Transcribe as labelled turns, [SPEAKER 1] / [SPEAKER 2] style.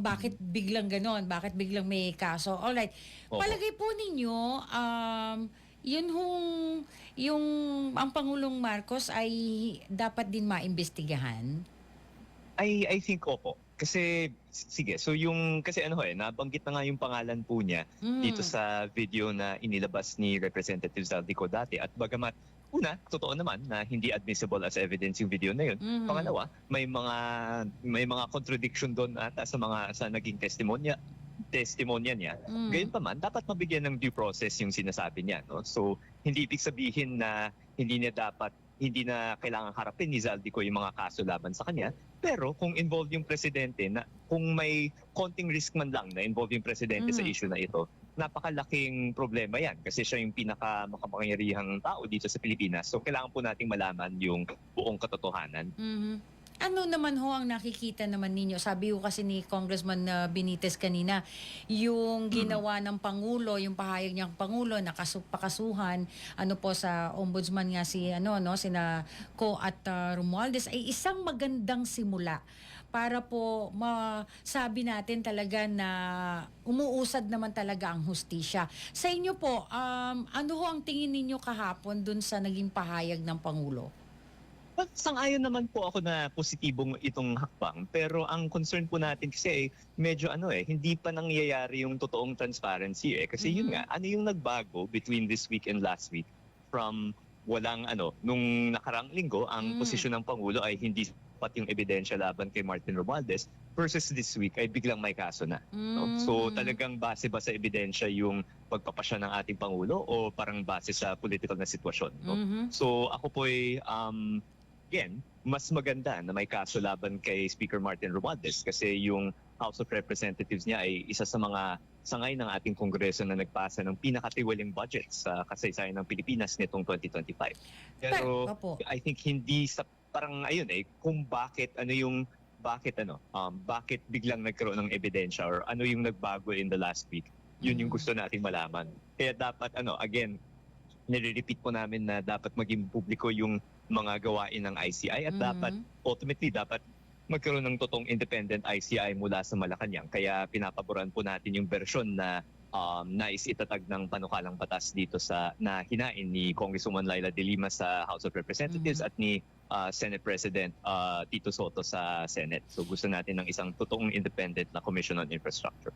[SPEAKER 1] bakit biglang ganon? Bakit biglang may kaso? Alright.
[SPEAKER 2] Opo.
[SPEAKER 1] Palagay po ninyo, yun hong, yung ang Pangulong Marcos ay dapat din maimbestigahan?
[SPEAKER 2] I think opo. Kasi sige, so yung kasi nabanggit na nga yung pangalan po niya dito
[SPEAKER 1] Mm.
[SPEAKER 2] sa video na inilabas ni Representative Zaldico dati at bagamat una, totoo naman na hindi admissible as evidence yung video na yun.
[SPEAKER 1] Mhm.
[SPEAKER 2] Pangalawa, may mga contradiction doon ata sa naging testimonya niya.
[SPEAKER 1] Mm.
[SPEAKER 2] Gayunpaman, dapat mabigyan ng due process yung sinasabi niya, no? So, hindi ibig sabihin na hindi na kailangan harapin ni Zaldico yung mga kaso laban sa kanya. Pero kung involved yung presidente, kung may konting risk man lang na involved yung presidente sa
[SPEAKER 1] Mhm.
[SPEAKER 2] issue na ito, napakalaking problema yan kasi siya yung pinakamakapangyarihang tao dito sa Pilipinas. So kailangan po nating malaman yung buong katotohanan.
[SPEAKER 1] Mhm. Ano naman ho ang nakikita naman ninyo? Sabi ho kasi ni Congressman Benitez kanina, yung ginawa ng Pangulo, yung pahayag niyang Pangulo, pakasuhan, po sa ombudsman nga si, sina Ko at Romualdez, ay isang magandang simula para po masabi natin talaga na umuusad naman talaga ang hustisya. Sa inyo po, ano ho ang tingin ninyo kahapon dun sa naging pahayag ng Pangulo?
[SPEAKER 2] But sang-ayon naman po ako na positibong itong hakbang. Pero ang concern po natin kasi medyo hindi pa nangyayari yung totoong transparency Kasi yun nga, ano yung nagbago between this week and last week from nung nakarang linggo, ang posisyon ng Pangulo ay hindi sapat yung ebidensya laban kay Martin Romualdez versus this week ay biglang may kaso na. No? So talagang base ba sa ebidensya yung pagpapasya ng ating Pangulo o parang base sa political na sitwasyon? No? So ako po ay again, mas maganda na may kaso laban kay Speaker Martin Romualdez kasi yung House of Representatives niya ay isa sa mga sangay ng ating Kongreso na nagpasa ng pinakatiwaling budget sa kasaysayan ng Pilipinas nitong 2025. Pero
[SPEAKER 1] Opo.
[SPEAKER 2] I think hindi sa parang kung bakit biglang nagkaroon ng ebidensya or ano yung nagbago in the last week. Yun yung gusto nating malaman. Kaya dapat again, nire-repeat po namin na dapat maging publiko yung mga gawain ng ICI at ultimately dapat magkaroon ng totoong independent ICI mula sa Malacanang. Kaya pinapaboran po natin yung version na nais itatag ng panukalang batas dito na hinain ni Congresswoman Laila de Lima sa House of Representatives at ni Senate President Tito Soto sa Senate. So gusto natin ng isang totoong independent na Commission on Infrastructure.